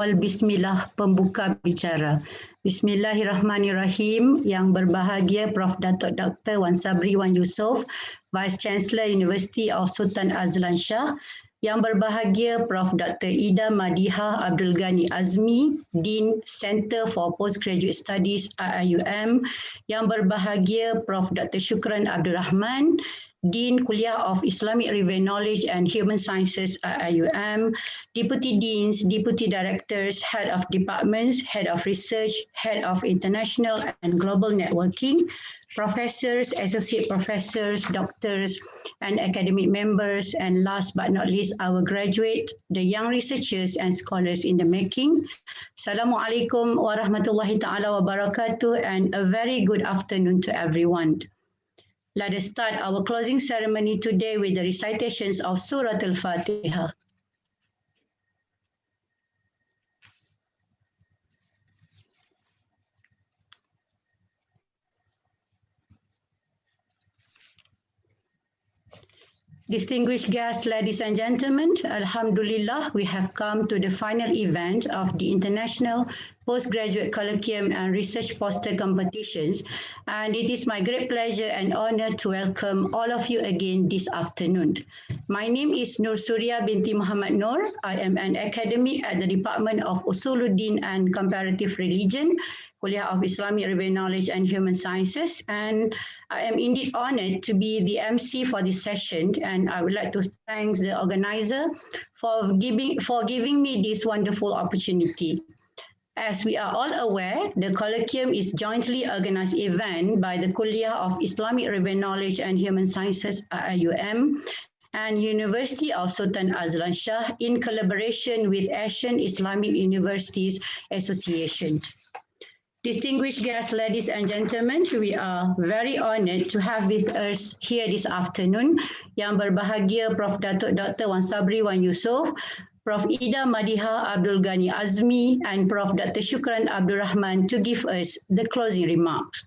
Bismillah pembuka bicara. Bismillahirrahmanirrahim. Yang berbahagia Prof. Datuk Dr. Wan Sabri Wan Yusof, Vice Chancellor University of Sultan Azlan Shah. Yang berbahagia Prof. Dr. Ida Madiha Abdul Ghani Azmi, Dean Center for Postgraduate Studies IIUM. Yang berbahagia Prof. Dr. Shukran Abdul Rahman, Dean Kulliyyah of Islamic Review Knowledge and Human Sciences IIUM, Deputy Deans, Deputy Directors, Head of Departments, Head of Research, Head of International and Global Networking, Professors, Associate Professors, Doctors, and academic members, and last but not least, our graduate, the young researchers and scholars in the making. Assalamualaikum warahmatullahi ta'ala wabarakatuh, and a very good afternoon to everyone. Let us start our closing ceremony today with the recitations of Surah Al-Fatiha. Distinguished guests, ladies and gentlemen, Alhamdulillah, we have come to the final event of the International Postgraduate Colloquium and Research Poster Competitions, and it is my great pleasure and honor to welcome all of you again this afternoon. My name is Nur Surya binti Muhammad Nur. I am an academic at the Department of Usuluddin and Comparative Religion, Kulliyyah of Islamic Review Knowledge and Human Sciences, and I am indeed honored to be the MC for this session, and I would like to thank the organizer for giving me this wonderful opportunity. As we are all aware, the Colloquium is jointly organized event by the Kulliyyah of Islamic Review Knowledge and Human Sciences IIUM and University of Sultan Azlan Shah in collaboration with Asian Islamic Universities Association. Distinguished guests, ladies and gentlemen, we are very honored to have with us here this afternoon Yang berbahagia Prof. Datuk Dr. Wan Sabri Wan Yusof, Prof. Ida Madiha Abdul Ghani Azmi, and Prof. Dr. Shukran Abdul Rahman to give us the closing remarks.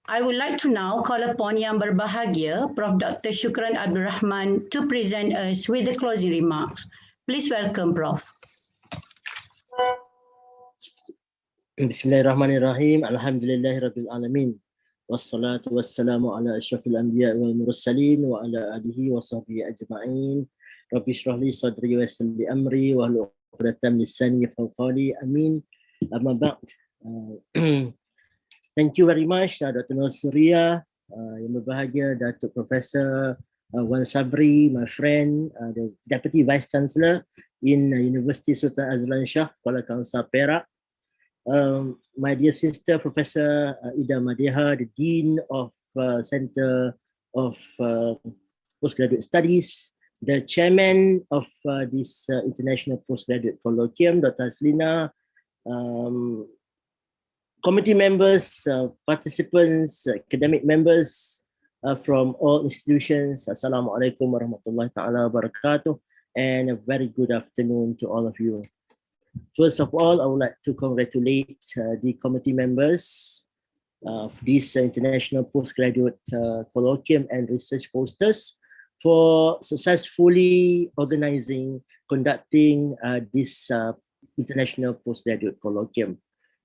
I would like to now call upon Yang berbahagia Prof. Dr. Shukran Abdul Rahman to present us with the closing remarks. Please welcome, Prof. Bismillahirrahmanirrahim. Alhamdulillahi Rabbil Alamin. Wassalatu wassalamu ala ashrafil anbiya wal mursalin wa ala alihi wa sahbihi ajma'in. Rabbi shrah li sadri wa yassir li amri wa hlul 'uqdatam min lisani yafqahu qawli. Amin. Amma ba'd. Thank you very much Dr. Nur Surya, yang berbahagia Datuk Professor Wan Sabri, my friend, the Deputy Vice Chancellor in University Sultan Azlan Shah, Kuala Kangsar, Perak. My dear sister, Professor Ida Madiha, the Dean of Center of Postgraduate Studies, the Chairman of this International Postgraduate Colloquium, Dr. Aslina, committee members, participants, academic members from all institutions. Assalamualaikum warahmatullahi ta'ala wabarakatuh, and a very good afternoon to all of you. First of all, I would like to congratulate the committee members of this International Postgraduate Colloquium and Research Posters for successfully conducting this International Postgraduate Colloquium.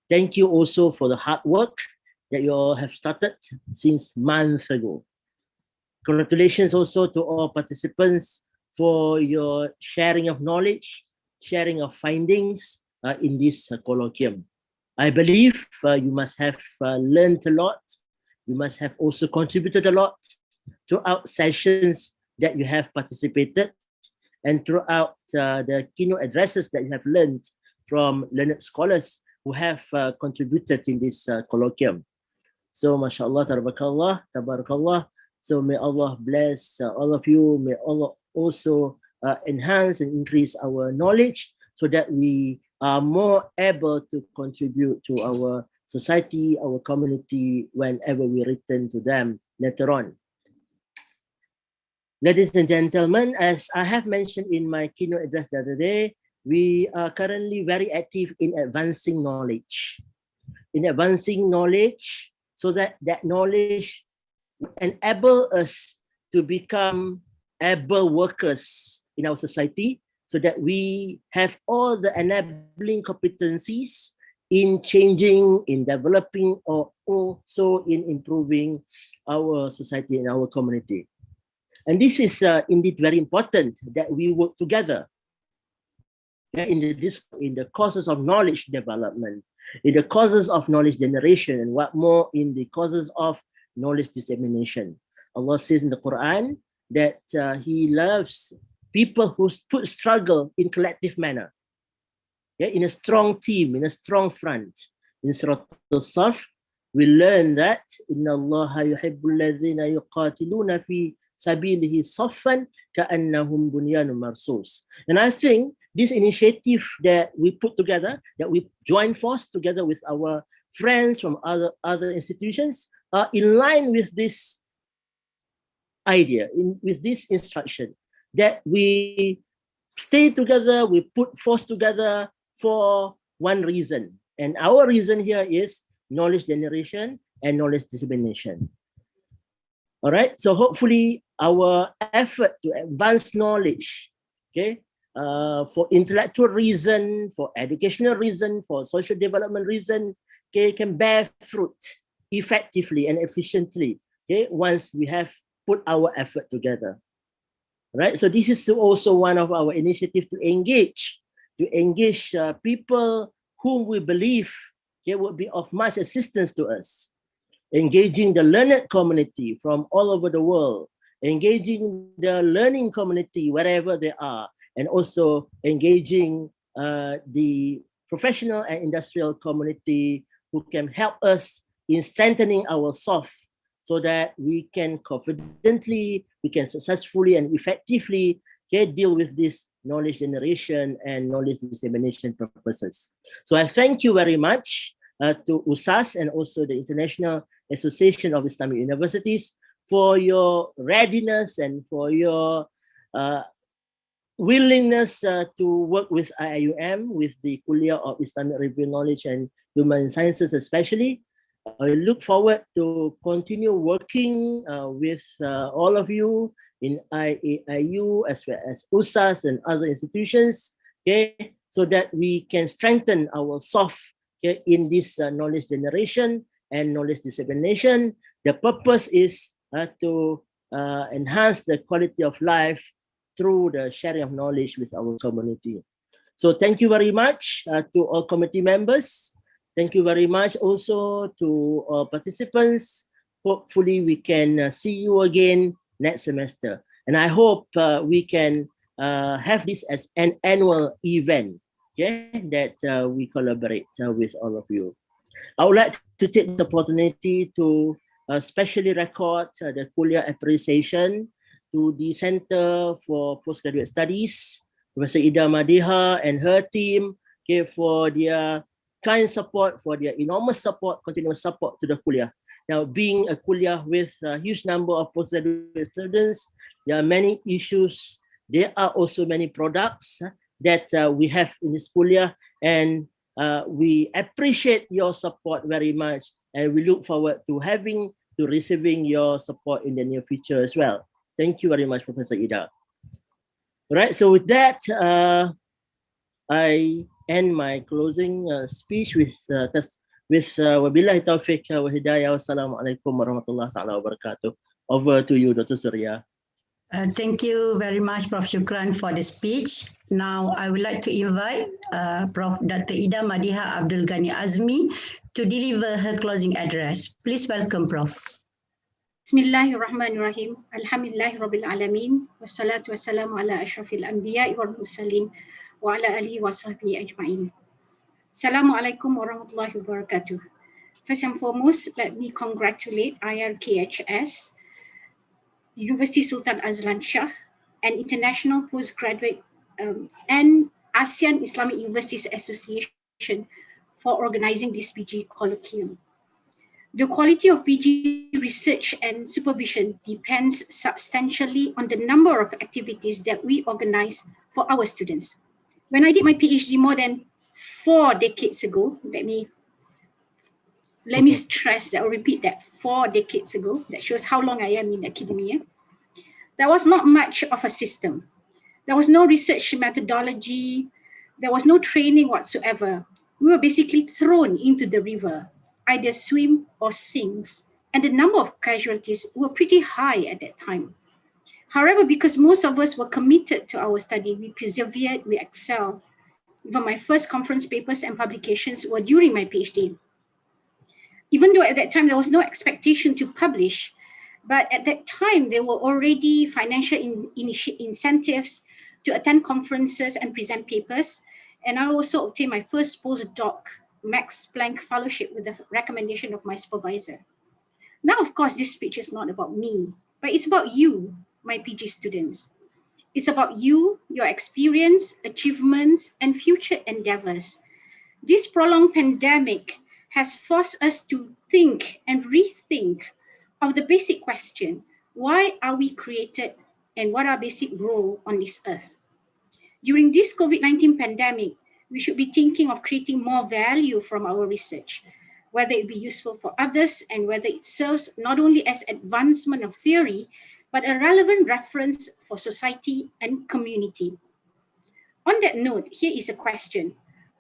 Thank you also for the hard work that you all have started since months ago. Congratulations also to all participants for your sharing of knowledge, sharing of findings in this colloquium. I believe you must have learned a lot. You must have also contributed a lot throughout sessions that you have participated and throughout the keynote addresses that you have learned from learned scholars who have contributed in this colloquium. So, mashallah, tabarakallah. So may Allah bless all of you. May Allah also enhance and increase our knowledge so that we are more able to contribute to our society, our community, whenever we return to them later on. Ladies and gentlemen, as I have mentioned in my keynote address the other day, we are currently very active in advancing knowledge. So that knowledge will enable us to become able workers in our society, so that we have all the enabling competencies in changing, in developing, or also in improving our society and our community. And this is indeed very important that we work together in the causes of knowledge development, in the causes of knowledge generation, and what more in the causes of knowledge dissemination. Allah says in the Quran that He loves people who put struggle in collective manner, in a strong team, in a strong front. In Surah Al-Saf, we learn that Inna Allaha yuhibbul ladhina yuqatiluna fi sabilihi saffan ka'annahum bunyanun marsus. And I think this initiative that we put together, that we join force together with our friends from other institutions, are in line with this idea, with this instruction, that we stay together, we put force together for one reason. And our reason here is knowledge generation and knowledge dissemination. All right, so hopefully our effort to advance knowledge, okay, for intellectual reason, for educational reason, for social development reason, okay, can bear fruit effectively and efficiently, okay, once we have put our effort together. Right, so this is also one of our initiatives to engage people whom we believe would be of much assistance to us. Engaging the learned community from all over the world, engaging the learning community wherever they are, and also engaging the professional and industrial community who can help us in strengthening our soft, so that we can confidently, we can successfully and effectively deal with this knowledge generation and knowledge dissemination purposes. So I thank you very much to USAS and also the International Association of Islamic Universities for your readiness and for your willingness to work with IIUM, with the Kulliyyah of Islamic Review Knowledge and Human Sciences especially. I look forward to continue working with all of you in IAIU as well as USAS and other institutions, okay, so that we can strengthen our soft in this knowledge generation and knowledge dissemination. The purpose is to enhance the quality of life through the sharing of knowledge with our community. So thank you very much to all committee members. Thank you very much also to all participants. Hopefully we can see you again next semester. And I hope we can have this as an annual event, that we collaborate with all of you. I would like to take the opportunity to specially record the Kulliyyah appreciation to the Center for Postgraduate Studies, Professor Ida Madiha and her team, for their kind support, for their enormous support, continuous support to the Kulliyyah. Now, being a Kulliyyah with a huge number of postgraduate students, there are many issues. There are also many products that we have in this Kulliyyah, and we appreciate your support very much, and we look forward to receiving your support in the near future as well. Thank you very much, Professor Ida. All right, so with that, I end my closing speech with wabillahi taufiq wa hidayah. Wassalamualaikum warahmatullahi wabarakatuh. Over to you, Dr. Surya. Thank you very much, Prof. Shukran, for the speech. Now, I would like to invite Prof. Dr. Ida Madiha Abdul Ghani Azmi to deliver her closing address. Please welcome, Prof. Bismillahirrahmanirrahim. Alhamdulillahi Rabbil Alamin. Wassalatu wassalamu ala ashrafil anbiya wal mursalin wa ala alihi wa sahbihi ajma'in. Assalamualaikum warahmatullahi wabarakatuh. First and foremost, let me congratulate IRKHS, University Sultan Azlan Shah, and International Postgraduate and ASEAN Islamic Universities Association for organizing this PG Colloquium. The quality of PG research and supervision depends substantially on the number of activities that we organize for our students. When I did my PhD more than 4 decades ago, let me stress that, or repeat that, 4 decades ago, that shows how long I am in academia, there was not much of a system. There was no research methodology. There was no training whatsoever. We were basically thrown into the river, either swim or sink. And the number of casualties were pretty high at that time. However, because most of us were committed to our study, we persevered, we excelled. Even my first conference papers and publications were during my PhD. Even though at that time there was no expectation to publish, but at that time there were already financial incentives to attend conferences and present papers. And I also obtained my first postdoc Max Planck Fellowship with the recommendation of my supervisor. Now, of course, this speech is not about me, but it's about you, my PG students. It's about you, your experience, achievements, and future endeavors. This prolonged pandemic has forced us to think and rethink of the basic question, why are we created and what are our basic role on this earth? During this COVID-19 pandemic, we should be thinking of creating more value from our research, whether it be useful for others and whether it serves not only as advancement of theory, but a relevant reference for society and community. On that note, here is a question.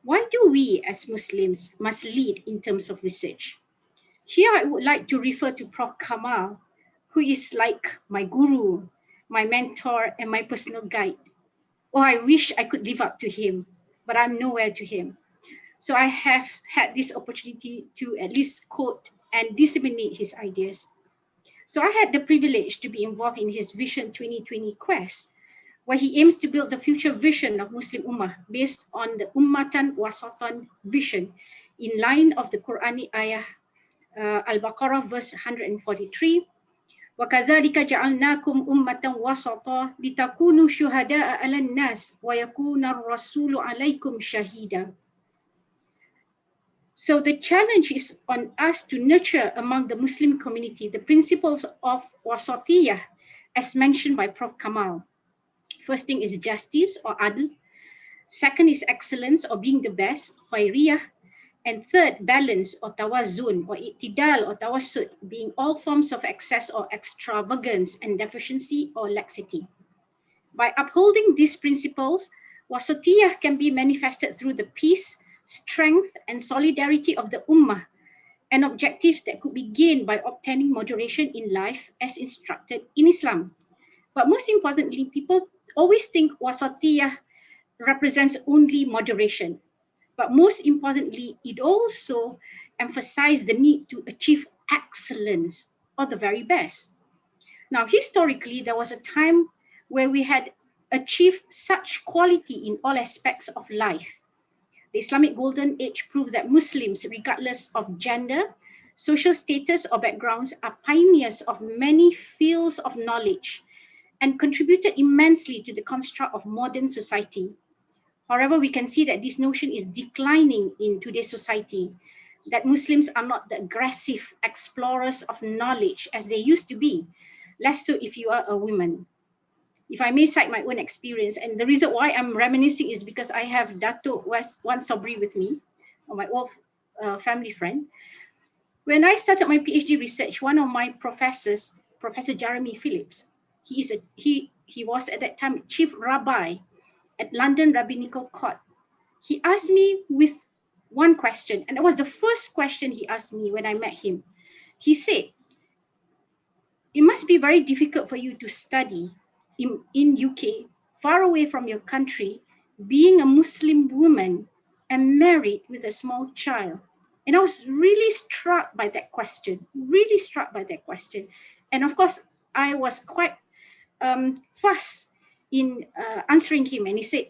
Why do we as Muslims must lead in terms of research? Here I would like to refer to Prof. Kamal, who is like my guru, my mentor, and my personal guide. Oh, I wish I could live up to him, but I'm nowhere to him. So I have had this opportunity to at least quote and disseminate his ideas. So I had the privilege to be involved in his Vision 2020 quest, where he aims to build the future vision of Muslim Ummah based on the Ummatan Wasatan vision in line of the Quranic ayah Al-Baqarah verse 143. وَكَذَلِكَ جَعَلْنَاكُمْ أُمَّةً وَسَطًا لِتَكُونُوا شُهَدَاءَ عَلَى النَّاسِ وَيَكُونَ الرَّسُولُ عَلَيْكُمْ شَهِيدًا. So the challenge is on us to nurture among the Muslim community the principles of wasatiyah as mentioned by Prof. Kamal. First thing is justice or adl. Second is excellence or being the best, khairiyah. And third, balance or tawazun or iktidal or tawassut, being all forms of excess or extravagance and deficiency or laxity. By upholding these principles, wasatiyah can be manifested through the peace, strength, and solidarity of the ummah, an objective that could be gained by obtaining moderation in life as instructed in Islam. But most importantly, people always think wasatiyah represents only moderation. But most importantly, it also emphasized the need to achieve excellence or the very best. Now, historically, there was a time where we had achieved such quality in all aspects of life. The Islamic Golden Age proved that Muslims, regardless of gender, social status, or backgrounds, are pioneers of many fields of knowledge and contributed immensely to the construct of modern society. However, we can see that this notion is declining in today's society, that Muslims are not the aggressive explorers of knowledge as they used to be, less so if you are a woman. If I may cite my own experience, and the reason why I'm reminiscing is because I have Dato' Wan Sobri with me, or my old family friend. When I started my PhD research, one of my professors, Professor Jeremy Phillips, he was at that time chief rabbi at London Rabbinical Court. He asked me with one question, and it was the first question he asked me when I met him. He said, it must be very difficult for you to study in UK, far away from your country, being a Muslim woman and married with a small child. And I was really struck by that question, And of course, I was quite fast in answering him. And he said,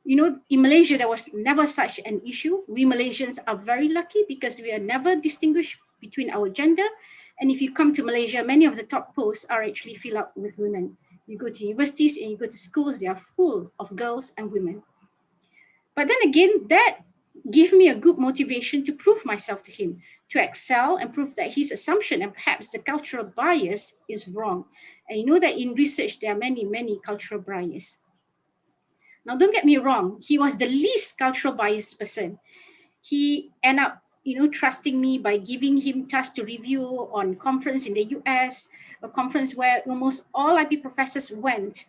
you know, in Malaysia, there was never such an issue. We Malaysians are very lucky because we are never distinguished between our gender. And if you come to Malaysia, many of the top posts are actually filled up with women. You go to universities and you go to schools, they are full of girls and women. But then again, that gave me a good motivation to prove myself to him, to excel and prove that his assumption and perhaps the cultural bias is wrong. And you know that in research, there are many, many cultural bias. Now, don't get me wrong, he was the least cultural biased person. He ended up, trusting me by giving him tasks to review on conference in the US, a conference where almost all IP professors went.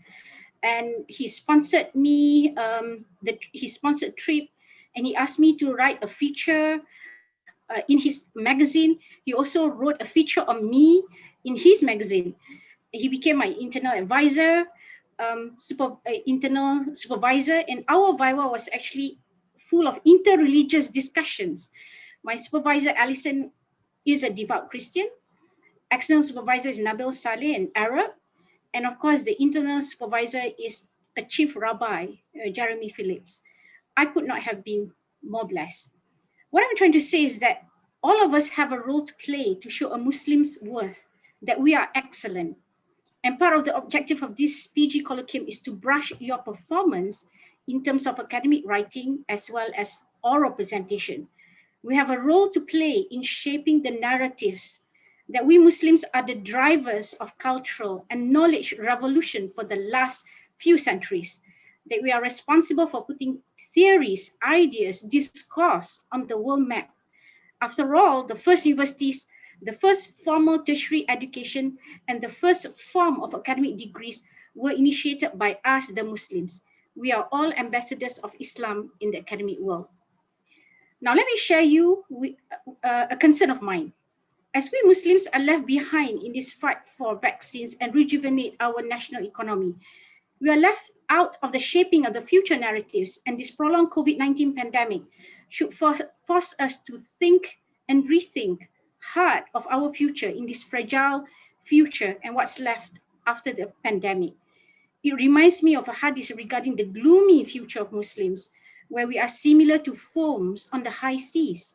and he sponsored me his sponsored trip, and he asked me to write a feature in his magazine. He also wrote a feature on me in his magazine. He became my internal advisor, internal supervisor, and our viva was actually full of inter-religious discussions. My supervisor, Alison, is a devout Christian. External supervisor is Nabil Saleh, an Arab. And of course, the internal supervisor is a chief rabbi, Jeremy Phillips. I could not have been more blessed. What I'm trying to say is that all of us have a role to play to show a Muslim's worth, that we are excellent. And part of the objective of this PG Colloquium is to brush your performance in terms of academic writing as well as oral presentation. We have a role to play in shaping the narratives that we Muslims are the drivers of cultural and knowledge revolution for the last few centuries, that we are responsible for putting theories, ideas, discourse on the world map. After all, the first universities, the first formal tertiary education, and the first form of academic degrees were initiated by us, the Muslims. We are all ambassadors of Islam in the academic world. Now, let me share you a concern of mine. As we Muslims are left behind in this fight for vaccines and rejuvenate our national economy, we are left out of the shaping of the future narratives, and this prolonged COVID-19 pandemic should force us to think and rethink hard of our future in this fragile future and what's left after the pandemic. It reminds me of a hadith regarding the gloomy future of Muslims, where we are similar to foams on the high seas.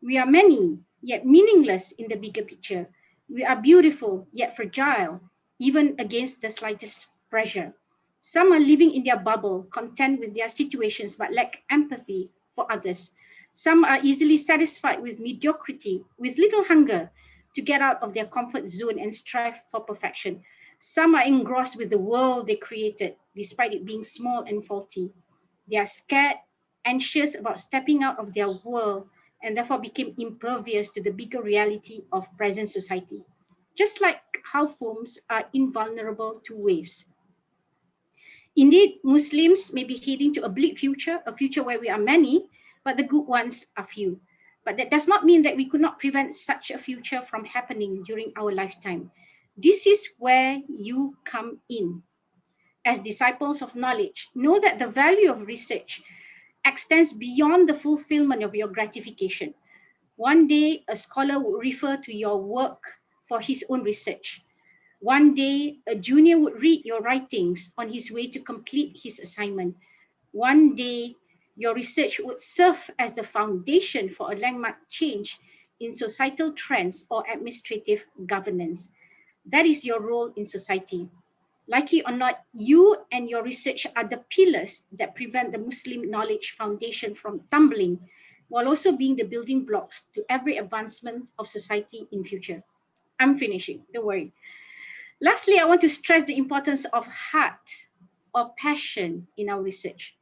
We are many, yet meaningless in the bigger picture. We are beautiful, yet fragile, even against the slightest pressure. Some are living in their bubble, content with their situations, but lack empathy for others. Some are easily satisfied with mediocrity, with little hunger to get out of their comfort zone and strive for perfection. Some are engrossed with the world they created, despite it being small and faulty. They are scared, anxious about stepping out of their world, and therefore became impervious to the bigger reality of present society. Just like how foams are invulnerable to waves. Indeed, Muslims may be heading to a bleak future, a future where we are many, but the good ones are few. But that does not mean that we could not prevent such a future from happening during our lifetime. This is where you come in. As disciples of knowledge, know that the value of research extends beyond the fulfillment of your gratification. One day, a scholar would refer to your work for his own research. One day, a junior would read your writings on his way to complete his assignment. One day, your research would serve as the foundation for a landmark change in societal trends or administrative governance. That is your role in society. Like it or not, you and your research are the pillars that prevent the Muslim knowledge foundation from tumbling, while also being the building blocks to every advancement of society in future. I'm finishing, don't worry. Lastly, I want to stress the importance of heart or passion in our research.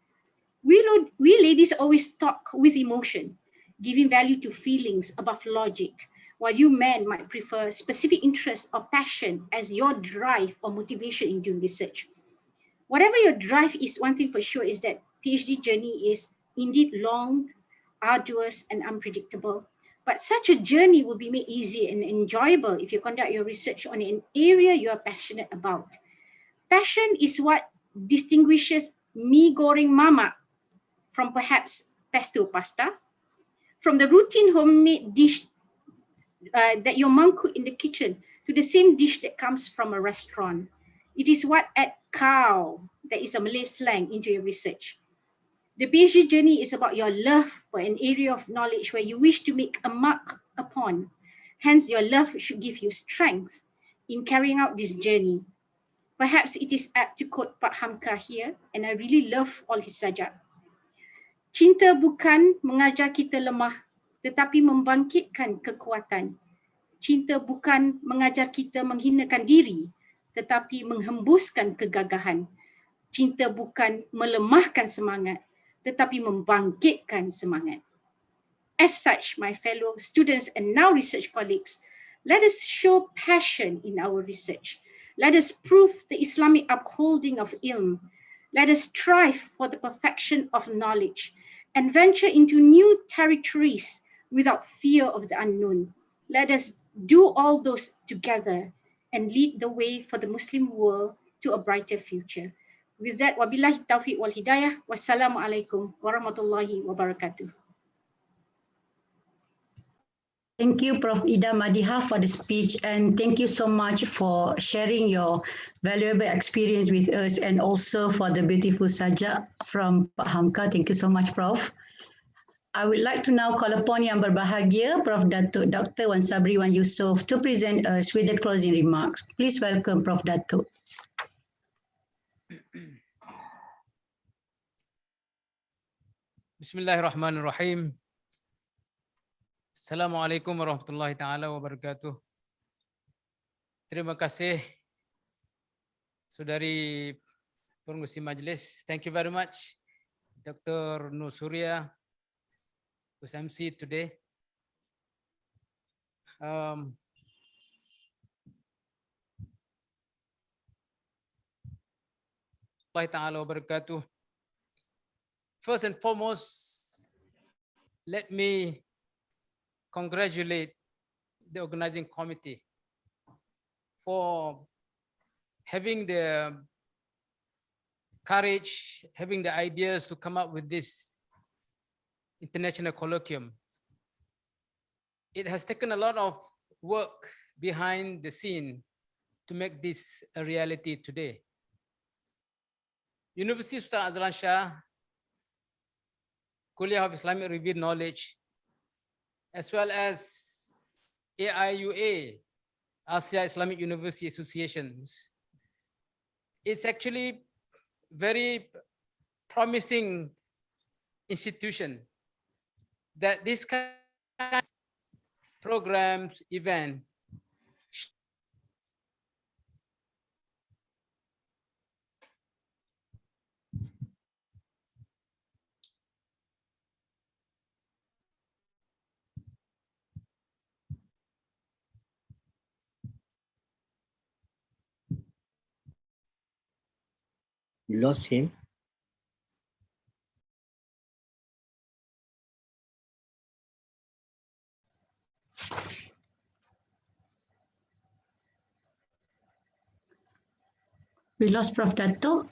We ladies always talk with emotion, giving value to feelings above logic, while you men might prefer specific interest or passion as your drive or motivation in doing research. Whatever your drive is, one thing for sure is that PhD journey is indeed long, arduous, and unpredictable. But such a journey will be made easy and enjoyable if you conduct your research on an area you are passionate about. Passion is what distinguishes mi goreng mama from perhaps pesto pasta, from the routine homemade dish that your mom cooked in the kitchen to the same dish that comes from a restaurant. It is what add cow, that is a Malay slang, into your research. The PhD journey is about your love for an area of knowledge where you wish to make a mark upon. Hence, your love should give you strength in carrying out this journey. Perhaps it is apt to quote Pak Hamka here, and I really love all his sajak. Cinta bukan mengajar kita lemah, tetapi membangkitkan kekuatan. Cinta bukan mengajar kita menghinakan diri, tetapi menghembuskan kegagahan. Cinta bukan melemahkan semangat, tetapi membangkitkan semangat. As such, my fellow students and now research colleagues, let us show passion in our research. Let us prove the Islamic upholding of ilm. Let us strive for the perfection of knowledge and venture into new territories without fear of the unknown. Let us do all those together and lead the way for the Muslim world to a brighter future. With that, wabillahi taufiq wal hidayah. Wassalamu alaikum warahmatullahi wabarakatuh. Thank you, Prof. Ida Madiha, for the speech, and thank you so much for sharing your valuable experience with us, and also for the beautiful sajak from Pak Hamka. Thank you so much, Prof. I would like to now call upon Yang Berbahagia, Prof. Datuk Dr. Wan Sabri Wan Yusof, to present us with the closing remarks. Please welcome Prof. Datuk. Bismillahirrahmanirrahim. Assalamualaikum warahmatullahi taala wabarakatuh. Terima kasih Saudari Pengerusi Majlis. Thank you very much Dr. Nur Surya who's MC today. Allah taala wabarakatuh. First and foremost, let me congratulate the organizing committee for having the courage, having the ideas to come up with this international colloquium. It has taken a lot of work behind the scene to make this a reality today. University Sultan Azlan Shah, Kulliyyah of Islamic Revealed Knowledge, as well as AIUA, Asia Islamic University Associations. It's actually very promising institution that this kind of programs, event We lost him. We lost Prof. Datuk.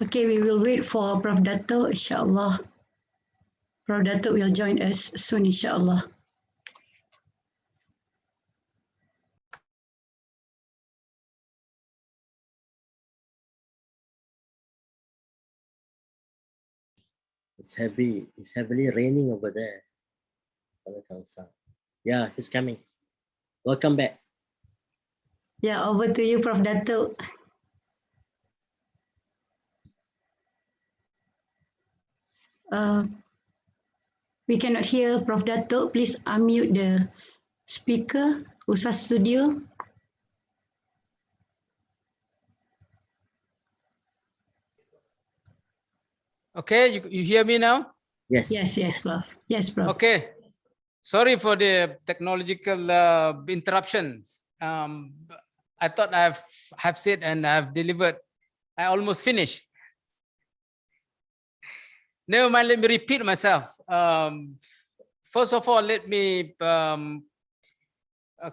Okay, we will wait for Prof. Datuk, insyaAllah. Prof. Datuk will join us soon, insyaAllah. It's heavily raining over there. Yeah, he's coming. Welcome back. Yeah, over to you, Prof. Datuk. We cannot hear Prof. Datuk. Please unmute the speaker, Usas Studio. Okay, you hear me now? Yes. Yes, Prof. Yes, Prof. Okay. Sorry for the technological interruptions. I thought I have said and I've delivered. I almost finished. Never mind, let me repeat myself. First of all, let me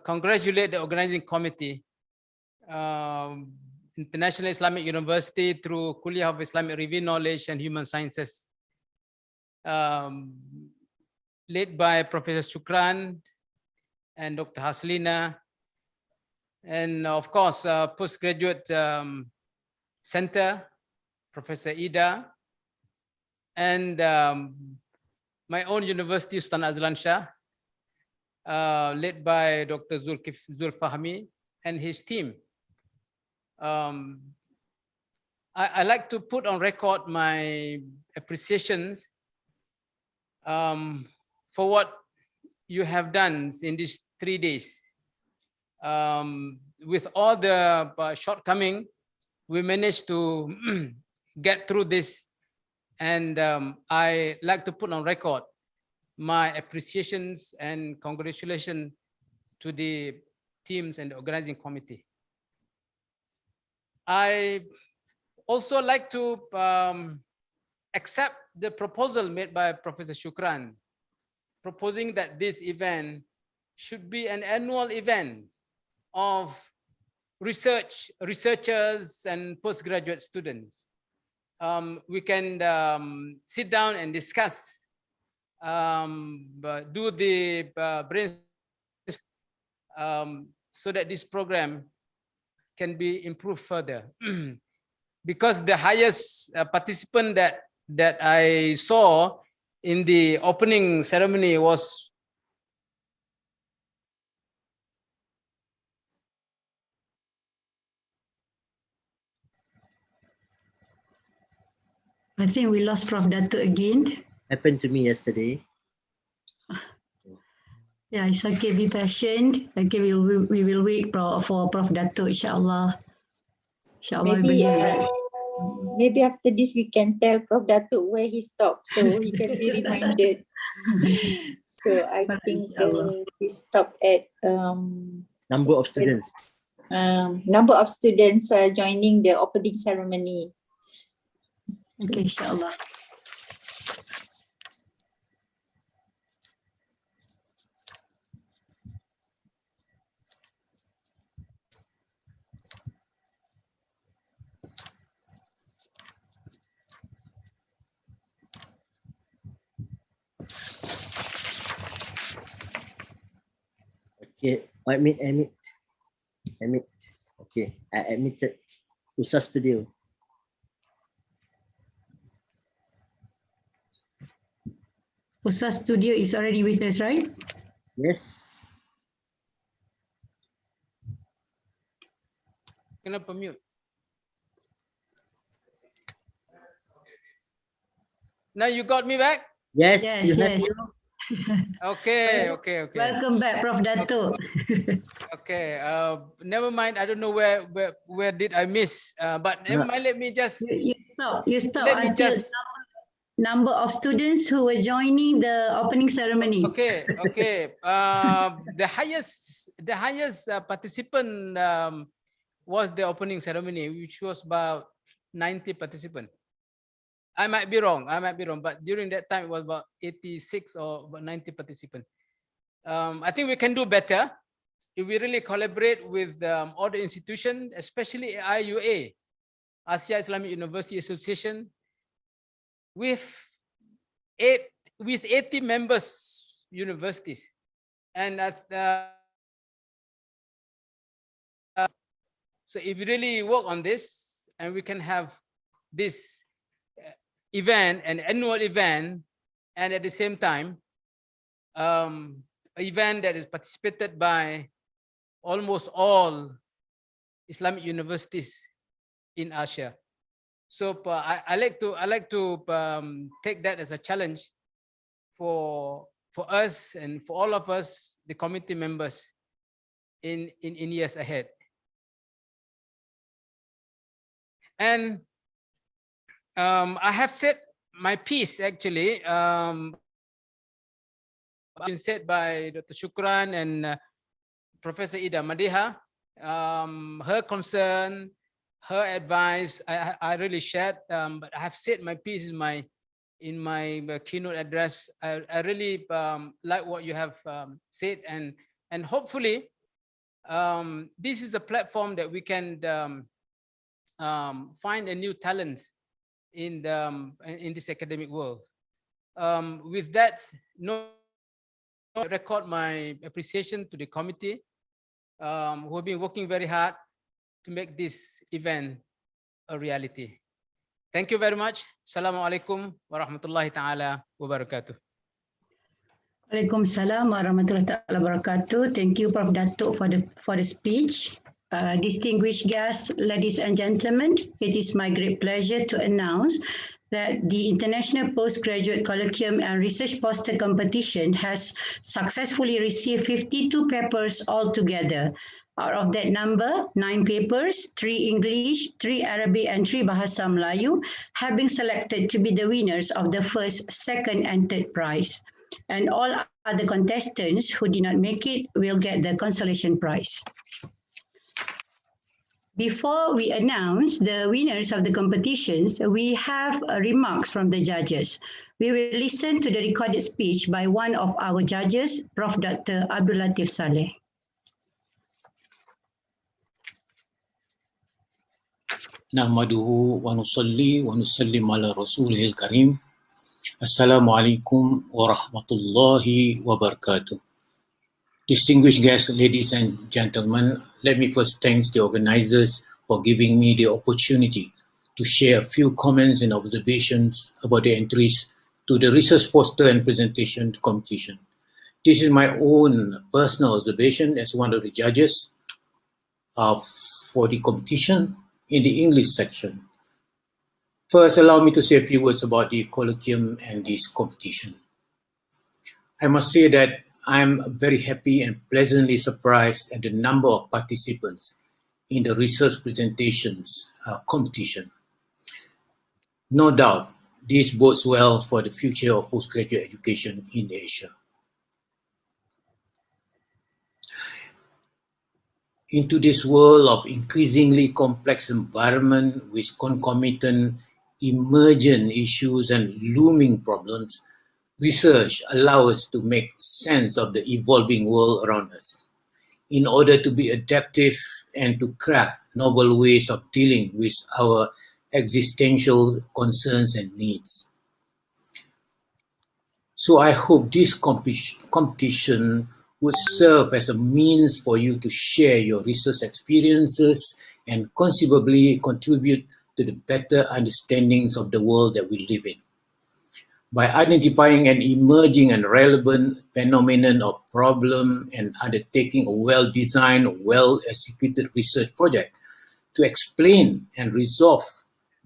congratulate the organizing committee, International Islamic University through Kulliyyah of Islamic Revealed Knowledge and Human Sciences, led by Professor Shukran and Dr. Haslina, and of course, Postgraduate Center, Professor Ida, and my own university, Sultan Azlan Shah, led by Dr. Zulfahmi and his team. I like to put on record my appreciations for what you have done in these 3 days. With all the shortcoming, we managed to get through this. And I like to put on record my appreciations and congratulations to the teams and the organizing committee. I also like to accept the proposal made by Professor Shukran, proposing that this event should be an annual event of researchers and postgraduate students. We can sit down and discuss, do the brainstorm, so that this program can be improved further. Because the highest participant that I saw in the opening ceremony was I think we lost Prof. Datuk again. Happened to me yesterday. Yeah, it's okay, be patient. Okay, we will wait for Prof. Datuk, insyaAllah. InsyaAllah. Maybe after this we can tell Prof. Datuk where he stopped so he can be reminded. So I think he stopped at Number of students. Number of students joining the opening ceremony. Okay, insyaAllah. Okay, admit. Okay, I admitted. Usa Studio. Usa Studio is already with us, right? Yes. kenapa mute? Now you got me back? Yes. Yes, yes. Okay. Welcome back, Prof. Datuk. Okay. Never mind. I don't know where did I miss. But never mind. Let me just. You stop Let me until just. number of students who were joining the opening ceremony. Okay. The highest participant was the opening ceremony, which was about 90 participants. I might be wrong, but during that time it was about 86 or about 90 participants. I think we can do better if we really collaborate with all the institutions, especially AIUA, Asia Islamic University Association, with 80 members universities. And so if we really work on this and we can have this event, an annual event, and at the same time, an event that is participated by almost all Islamic universities in Asia. So I like to take that as a challenge for us and for all of us, the committee members, in years ahead. And I have said my piece actually, been said by Dr. Shukran and Professor Ida Madiha. Her concern, her advice, I really shared, but I have said my piece in my keynote address. I really like what you have said, and hopefully this is the platform that we can find a new talents in this academic world. With that, I record my appreciation to the committee who have been working very hard to make this event a reality. Thank you very much. Assalamualaikum warahmatullahi ta'ala wabarakatuh. Waalaikumsalam warahmatullahi ta'ala wabarakatuh. Thank you, Prof. Datuk, for the speech. Distinguished guests, ladies and gentlemen, it is my great pleasure to announce that the International Postgraduate Colloquium and Research Poster Competition has successfully received 52 papers altogether. Out of that number, 9 papers, 3 English, 3 Arabic, and 3 Bahasa Melayu have been selected to be the winners of the first, second, and third prize. And all other contestants who did not make it will get the consolation prize. Before we announce the winners of the competitions, we have remarks from the judges. We will listen to the recorded speech by one of our judges, Prof. Dr. Abdul Latif Saleh. Nahmaduhu wa nusalli wa nusallim ala rasulihil karim. Assalamualaikum warahmatullahi wabarakatuh. Distinguished guests, ladies and gentlemen, let me first thank the organizers for giving me the opportunity to share a few comments and observations about the entries to the research poster and presentation competition. This is my own personal observation as one of the judges for the competition in the English section. First, allow me to say a few words about the colloquium and this competition. I must say that I'm very happy and pleasantly surprised at the number of participants in the research presentations competition. No doubt, this bodes well for the future of postgraduate education in Asia. In today's world of increasingly complex environment with concomitant emergent issues and looming problems, research allows us to make sense of the evolving world around us in order to be adaptive and to craft novel ways of dealing with our existential concerns and needs. So I hope this competition would serve as a means for you to share your research experiences and conceivably contribute to the better understandings of the world that we live in. By identifying an emerging and relevant phenomenon or problem and undertaking a well-designed, well-executed research project to explain and resolve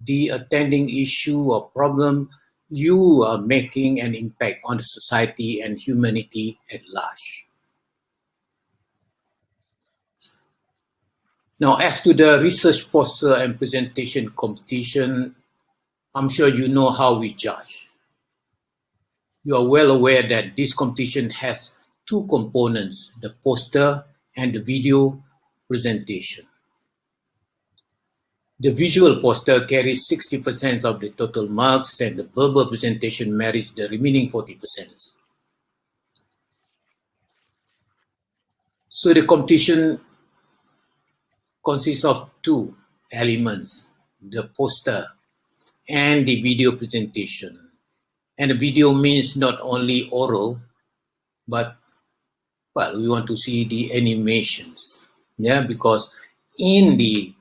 the attending issue or problem, you are making an impact on the society and humanity at large. Now, as to the research poster and presentation competition, I'm sure you know how we judge. You are well aware that this competition has two components, the poster and the video presentation. The visual poster carries 60% of the total marks and the verbal presentation merits the remaining 40%. So the competition consists of two elements, the poster and the video presentation. And the video means not only oral, but, well, we want to see the animations, yeah, because in the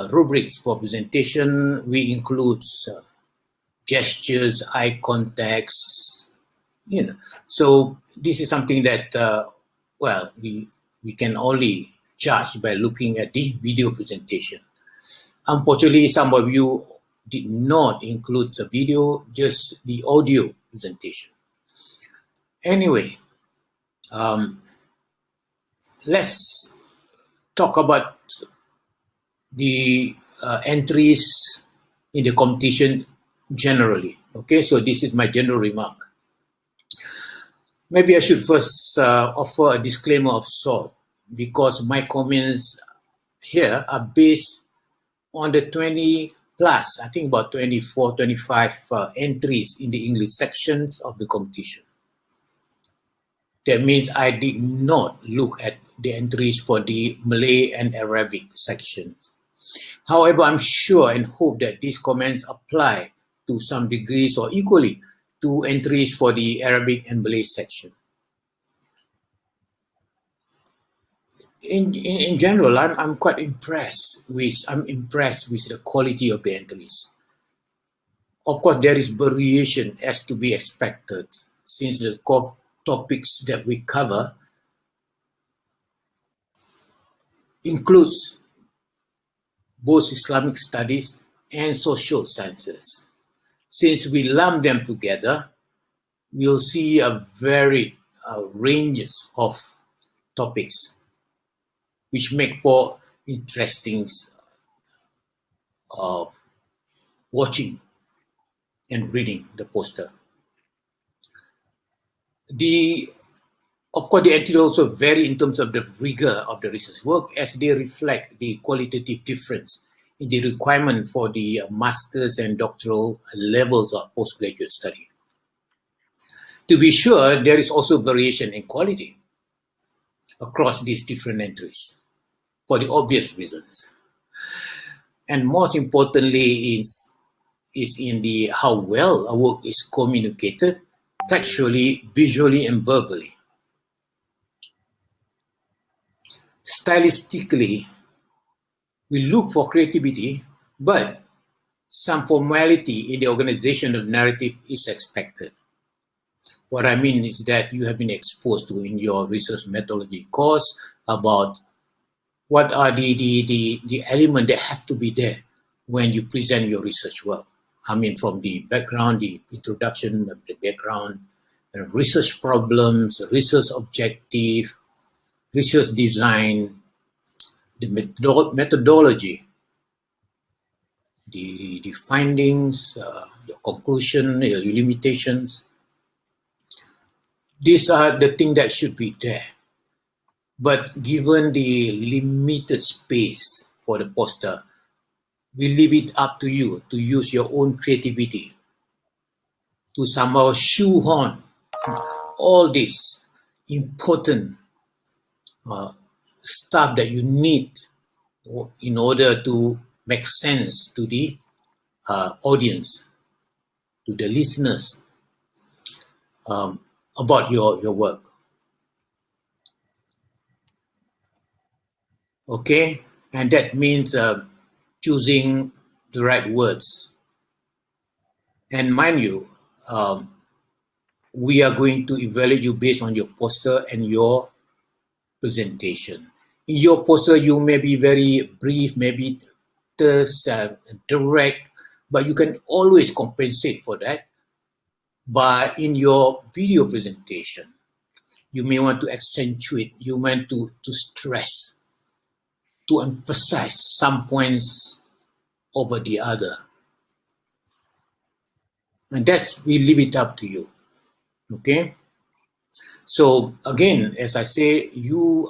rubrics for presentation, we include gestures, eye contacts, you know. So this is something that, well, we can only judge by looking at the video presentation. Unfortunately, some of you did not include the video, just the audio presentation. Anyway, let's talk about the entries in the competition generally. Okay, so this is my general remark. Maybe I should first offer a disclaimer of sort, because my comments here are based on the 20 plus, I think about 24, 25 entries in the English sections of the competition. That means I did not look at the entries for the Malay and Arabic sections. However, I'm sure and hope that these comments apply to some degrees or equally to entries for the Arabic and Malay section. In general, I'm quite impressed with the quality of the entries. Of course, there is variation as to be expected, since the core topics that we cover includes both Islamic studies and social sciences. Since we lump them together, we'll see a varied ranges of topics, which make for interesting watching and reading the poster. Of course, the entries also vary in terms of the rigor of the research work as they reflect the qualitative difference in the requirement for the master's and doctoral levels of postgraduate study. To be sure, there is also variation in quality across these different entries for the obvious reasons. And most importantly is in the how well a work is communicated textually, visually, and verbally. Stylistically, we look for creativity, but some formality in the organization of narrative is expected. What I mean is that you have been exposed to in your research methodology course about what are the elements that have to be there when you present your research work. I mean, from the background, the introduction of the background, research problems, research objective, research design, the methodology, the findings, your conclusion, your limitations. These are the things that should be there. But given the limited space for the poster, we leave it up to you to use your own creativity to somehow shoehorn all this important stuff that you need in order to make sense to the audience, to the listeners about your work. Okay, and that means choosing the right words. And mind you, we are going to evaluate you based on your poster and your presentation. In your poster, you may be very brief, maybe terse, direct, but you can always compensate for that. But in your video presentation, you may want to accentuate, you want to stress, to emphasize some points over the other. And that's, we leave it up to you, okay? So again, as I say,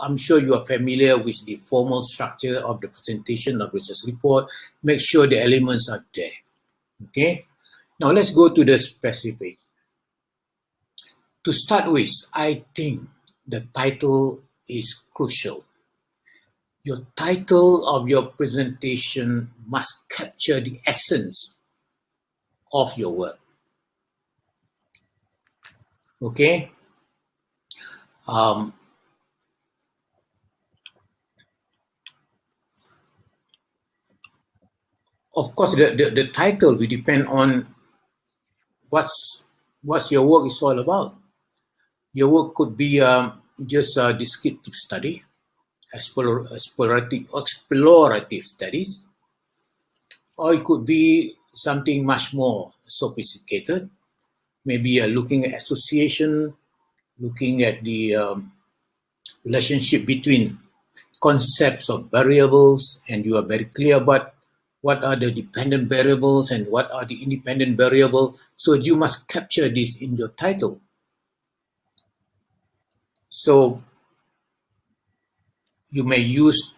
I'm sure you are familiar with the formal structure of the presentation of research report. Make sure the elements are there, okay? Now let's go to the specific. To start with, I think the title is crucial. Your title of your presentation must capture the essence of your work. Okay? Of course, the title will depend on what's your work is all about. Your work could be just a descriptive study, explorative studies, or it could be something much more sophisticated, maybe looking at association, looking at the relationship between concepts of variables, and you are very clear about what are the dependent variables and what are the independent variables. So you must capture this in your title. So you may use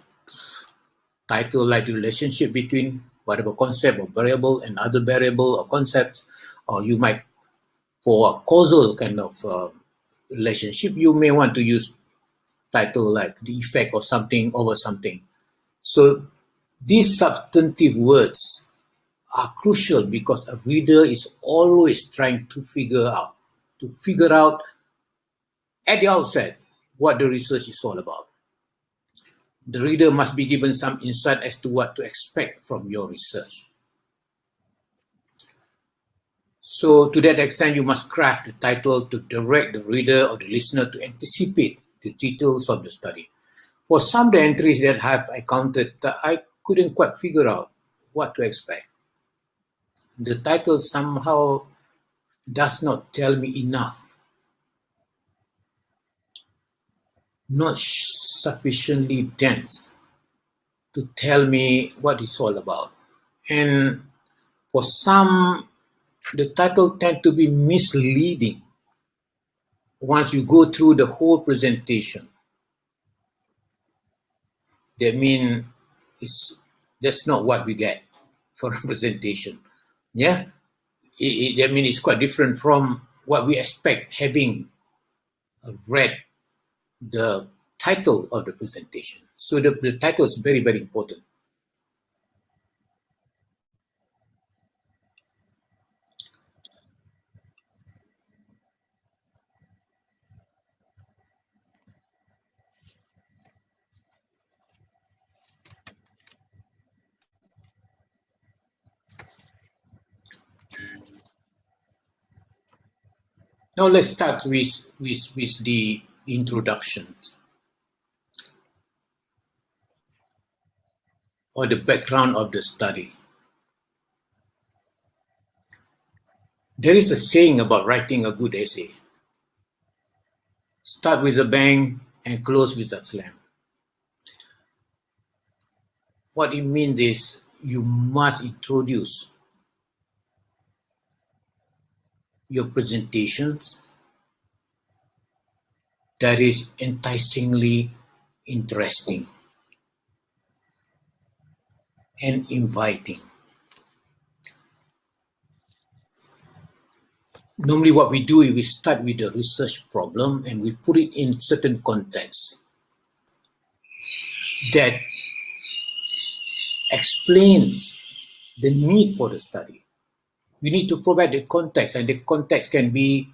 title like the relationship between whatever concept or variable and other variable or concepts, or you might, for a causal kind of relationship, you may want to use title like the effect of something over something. So these substantive words are crucial because a reader is always trying to figure out at the outset what the research is all about. The reader must be given some insight as to what to expect from your research. So to that extent, you must craft the title to direct the reader or the listener to anticipate the details of the study. For some of the entries that I've encountered, I couldn't quite figure out what to expect. the title somehow does not tell me enough, not sufficiently dense to tell me what it's all about. And for some, the title tend to be misleading once you go through the whole presentation. That means that's not what we get for a presentation. Yeah, that means it's quite different from what we expect having read the title of the presentation. So the title is very, very important. Now let's start with the introductions or the background of the study. There is a saying about writing a good essay. Start with a bang and close with a slam. What it means is you must introduce your presentations that is enticingly interesting and inviting. Normally what we do is we start with a research problem and we put it in certain context that explains the need for the study. We need to provide the context, and the context can be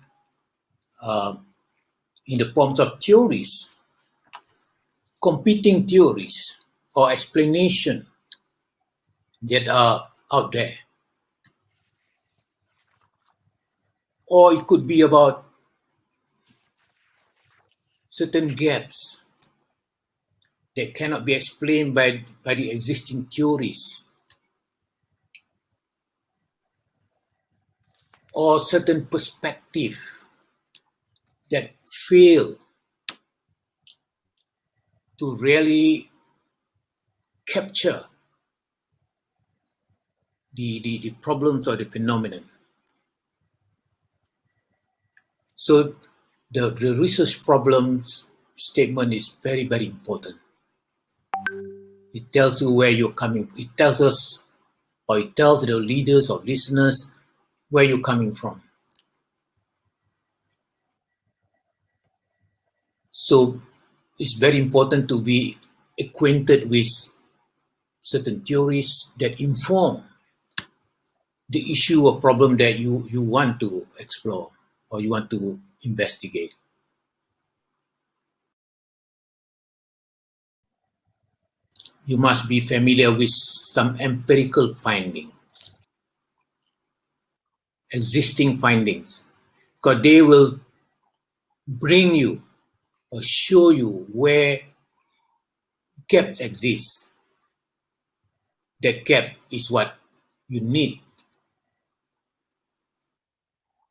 in the forms of theories, competing theories, or explanation that are out there. Or it could be about certain gaps that cannot be explained by the existing theories, or certain perspective that fail to really capture the problems or the phenomenon. So the research problems statement is very, very important. It tells you where you're coming. It tells us, or it tells the leaders or listeners where you're coming from. So it's very important to be acquainted with certain theories that inform the issue or problem that you want to explore or you want to investigate. You must be familiar with some empirical finding, existing findings, because they will bring you or show you where gaps exist. That gap is what you need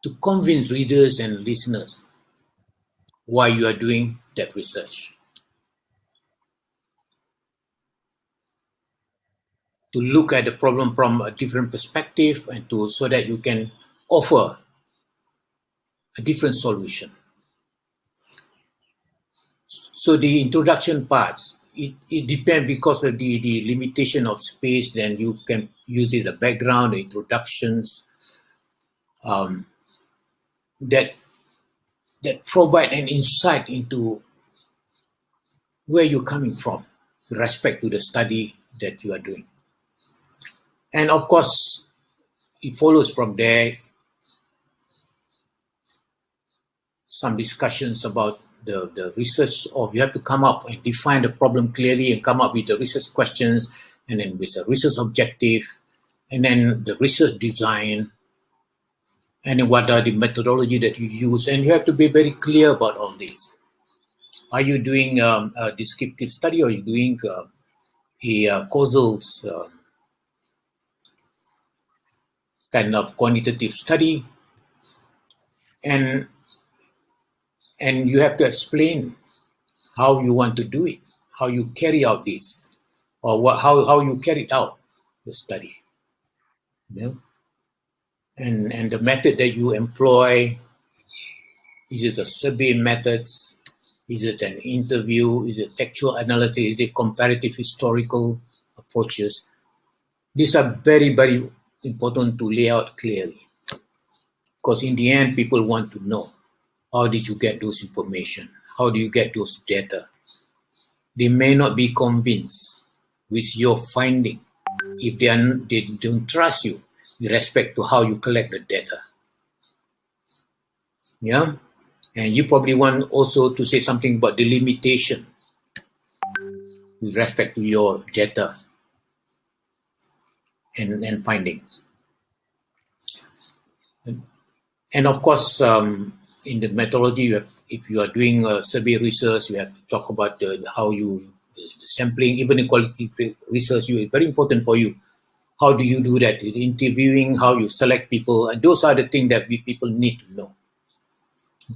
to convince readers and listeners why you are doing that research. To look at the problem from a different perspective and so that you can offer a different solution. So the introduction parts, it depends because of the limitation of space, then you can use it as a background, the introductions that provide an insight into where you're coming from with respect to the study that you are doing. And of course, it follows from there some discussions about the research, or you have to come up and define the problem clearly and come up with the research questions, and then with a research objective, and then the research design, and then what are the methodology that you use. And you have to be very clear about all this. Are you doing a descriptive study, or are you doing a causal kind of quantitative study, and you have to explain how you want to do it, how you carry out this, or how you carried out the study. You know? And the method that you employ, is it a survey methods? Is it an interview? Is it textual analysis? Is it comparative historical approaches? These are very, very important to lay out clearly. Because in the end, people want to know, how did you get those information? How do you get those data? They may not be convinced with your finding if they don't trust you with respect to how you collect the data. Yeah? And you probably want also to say something about the limitation with respect to your data and findings. And of course, in the methodology, if you are doing survey research, you have to talk about the sampling, even in qualitative research, it's very important for you. How do you do that? The interviewing, how you select people, and those are the things that people need to know.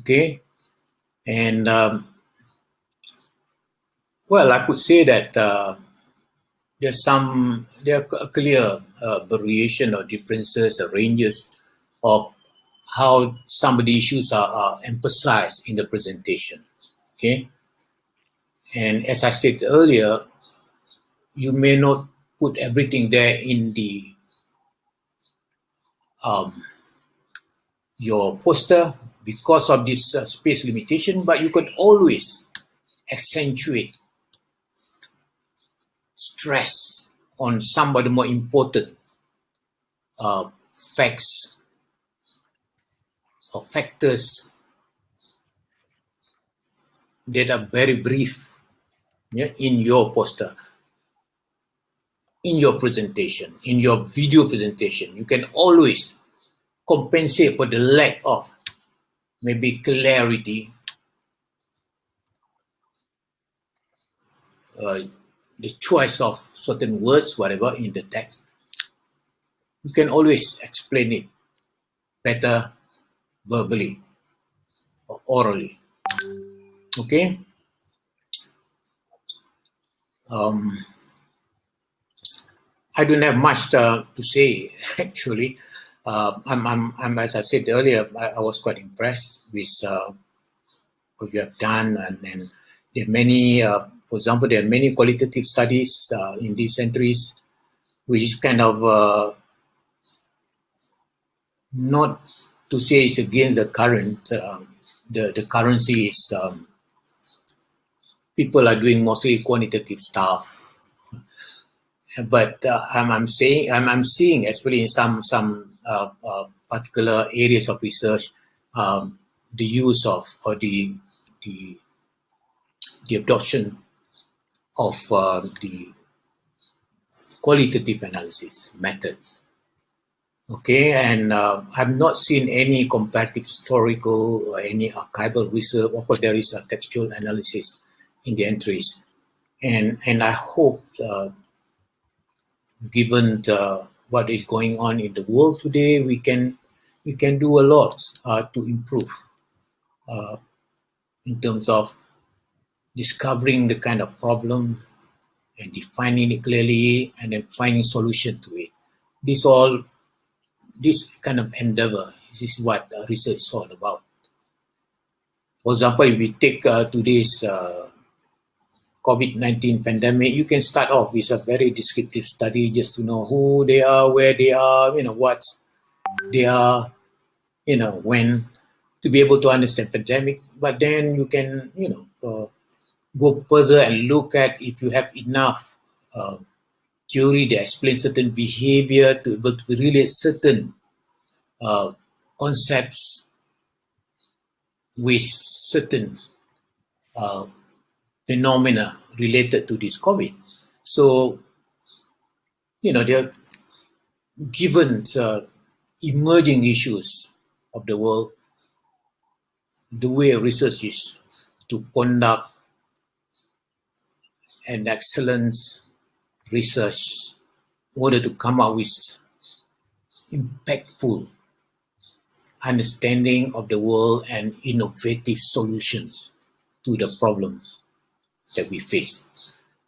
Okay? And well, I could say that there are clear variation or differences or ranges of how some of the issues are emphasized in the presentation. Okay, and as I said earlier, you may not put everything there in the your poster because of this space limitation, but you could always accentuate stress on some of the more important facts or factors that are very brief, yeah, in your poster, in your presentation, in your video presentation. You can always compensate for the lack of maybe clarity, the choice of certain words, whatever, in the text. You can always explain it better verbally or orally. Okay? I don't have much to say, actually. I'm as I said earlier, I was quite impressed with what you have done, and there are many, for example, there are many qualitative studies in these entries, which is kind of not to say it's against the current. The currency is people are doing mostly quantitative stuff, but I'm seeing, especially in some particular areas of research, the use of or the adoption of the qualitative analysis method. Okay, and I've not seen any comparative historical or any archival research. Of course, there is a textual analysis in the entries, and I hope, given what is going on in the world today, we can do a lot to improve in terms of discovering the kind of problem and defining it clearly, and then finding solution to it. This kind of endeavor, this is what research is all about. For example, if we take today's COVID-19 pandemic, you can start off with a very descriptive study just to know who they are, where they are, what they are, when, to be able to understand pandemic. But then you can, go further and look at if you have enough theory that explains certain behavior to be able to relate certain concepts with certain phenomena related to this COVID. So, they're given emerging issues of the world, the way research is to conduct an excellent research in order to come up with impactful understanding of the world and innovative solutions to the problem that we face.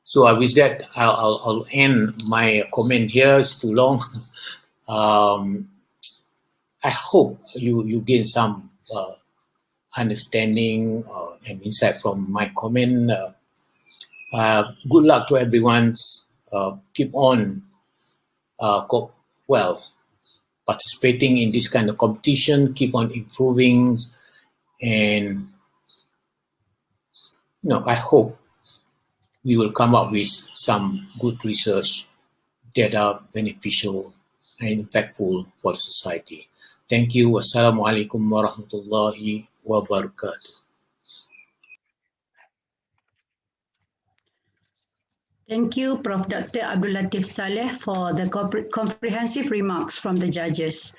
So with that, I'll end my comment here. It's too long. I hope you gain some understanding and insight from my comment. Good luck to everyone. Keep on participating in this kind of competition. Keep on improving, and I hope we will come up with some good research that are beneficial and impactful for society. Thank you. Wassalamualaikum warahmatullahi wabarakatuh. Thank you, Prof. Dr. Abdul Latif Saleh, for the comprehensive remarks from the judges.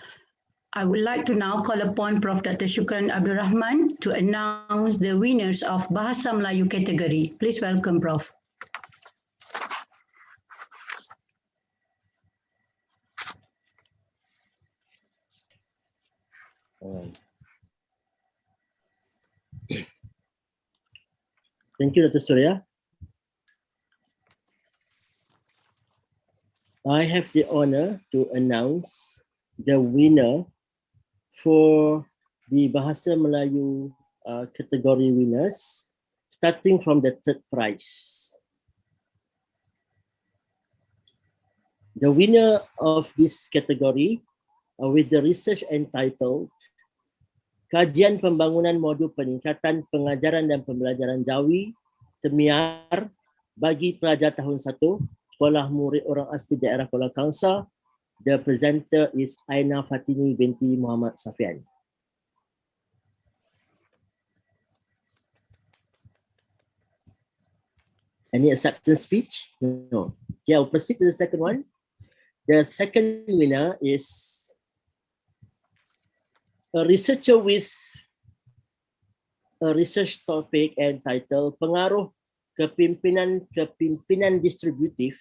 I would like to now call upon Prof. Dr. Shukran Abdul Rahman to announce the winners of Bahasa Melayu category. Please welcome, Prof. Thank you, Dr. Surya. I have the honor to announce the winner for the Bahasa Melayu category winners, starting from the third prize. The winner of this category with the research entitled Kajian Pembangunan Modul Peningkatan Pengajaran dan Pembelajaran Jawi Temiar bagi pelajar tahun 1 Sekolah Murid Orang Asli Daerah Kuala Kangsar. The presenter is Aina Fatini binti Muhammad Safian. Any acceptance speech? No. Okay, I'll proceed to the second one. The second winner is a researcher with a research topic entitled Pengaruh Kepimpinan Distributif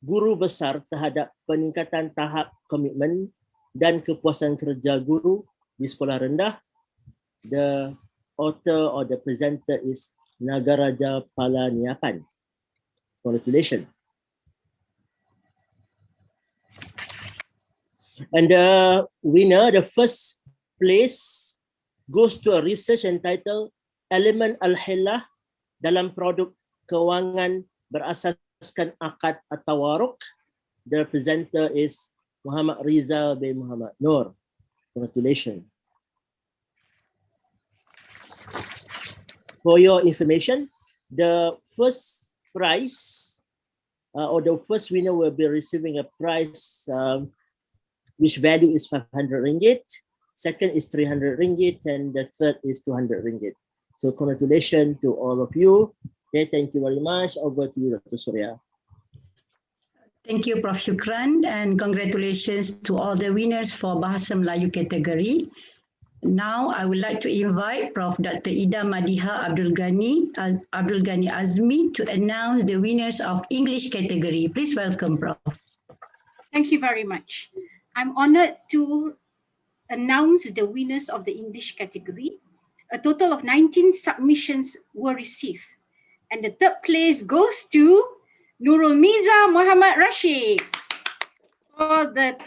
Guru Besar terhadap peningkatan tahap komitmen dan kepuasan kerja guru di sekolah rendah. The author or the presenter is Nagaraja Palaniapan. Congratulations. And the winner, the first place, goes to a research entitled Elemen Al-Hillah dalam produk kewangan berasaskan akad atau waruk. The presenter is Muhammad Rizal bin Muhammad Nur. Congratulations. For your information, the first prize or the first winner will be receiving a prize which value is 500 ringgit. Second is 300 ringgit, and the third is 200 ringgit. So congratulations to all of you. Okay, thank you very much. Over to you, Dr. Surya. Thank you, Prof. Shukran, and congratulations to all the winners for Bahasa Melayu category. Now, I would like to invite Prof. Dr. Ida Madiha Abdul Ghani Azmi to announce the winners of English category. Please welcome, Prof. Thank you very much. I'm honored to announce the winners of the English category. A total of 19 submissions were received, and the third place goes to Nurul Miza Muhammad Rashid for the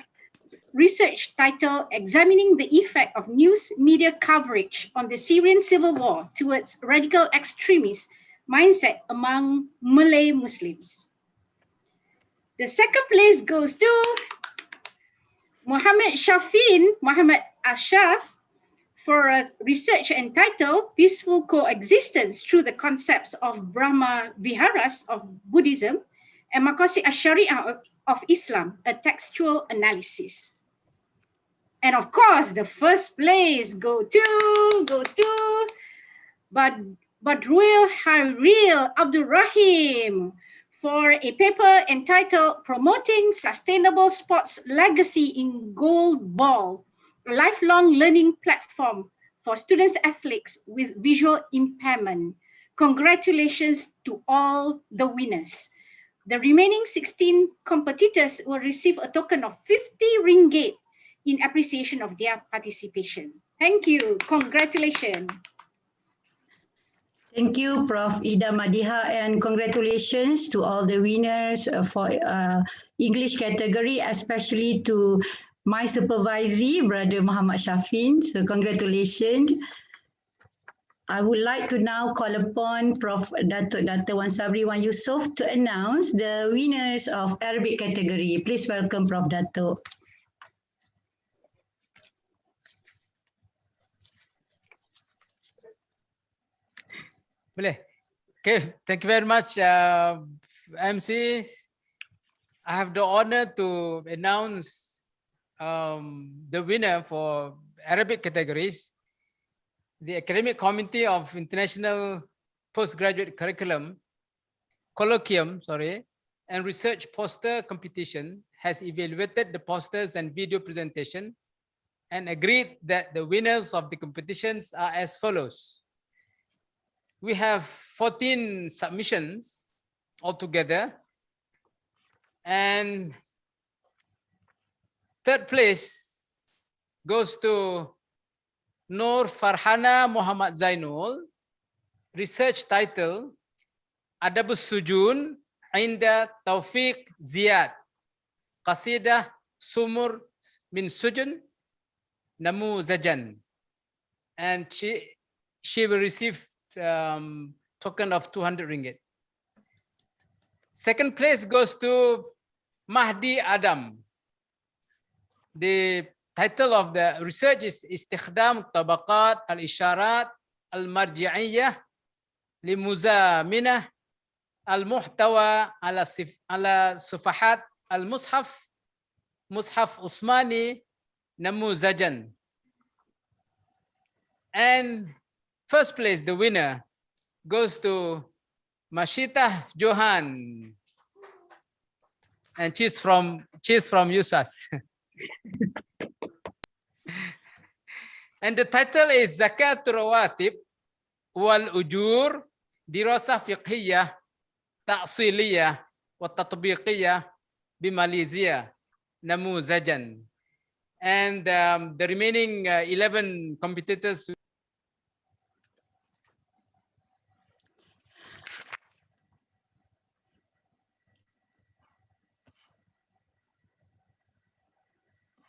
research title Examining the Effect of News Media Coverage on the Syrian Civil War Towards Radical Extremist Mindset Among Malay Muslims. The second place goes to Muhammad Shafin Muhammad Ashraf for a research entitled Peaceful Coexistence Through the Concepts of Brahma Viharas of Buddhism and Maqasid Ash-Shari'ah of Islam, a Textual Analysis. And of course, the first place goes to Badruil Haril Abdul Rahim for a paper entitled Promoting Sustainable Sports Legacy in Gold Ball, a lifelong learning platform for students athletes with visual impairment. Congratulations to all the winners. The remaining 16 competitors will receive a token of 50 ringgit in appreciation of their participation. Thank you. Congratulations. Thank you, Prof. Ida Madiha, and congratulations to all the winners for English category, especially to my supervisee, Brother Muhammad Shafin. So congratulations. I would like to now call upon Prof. Dr. Wan Sabri Wan Yusof to announce the winners of Arabic category. Please welcome Prof. Dato. Boleh. Okay, thank you very much, MC. I have the honor to announce the winner for Arabic categories. The Academic Committee of International Postgraduate Colloquium, and Research Poster Competition has evaluated the posters and video presentation and agreed that the winners of the competitions are as follows. We have 14 submissions altogether, and third place goes to Nur Farhana Muhammad Zainul, research title Adabus Sujun Inda Taufiq Ziyad, Qasidah Sumur min Sujun Namu Zajan, and she will receive token of 200 ringgit. Second place goes to Mahdi Adam. The title of the research is Istikhdam Tabaqat al-Isharat al-Marji'iyah limuzaminah al-muhtawa ala sufahat al-Mushaf Mushaf Uthmani Namuzajan. And first place, the winner, goes to Mashita Johan, and she's from USAS. And the title is Zakat Rawatib wal Ujur Dirasah Fiqhiyah Ta'siliyah wa Tatbiqiyah bi Malaysia Namuzajan. And the remaining 11 competitors.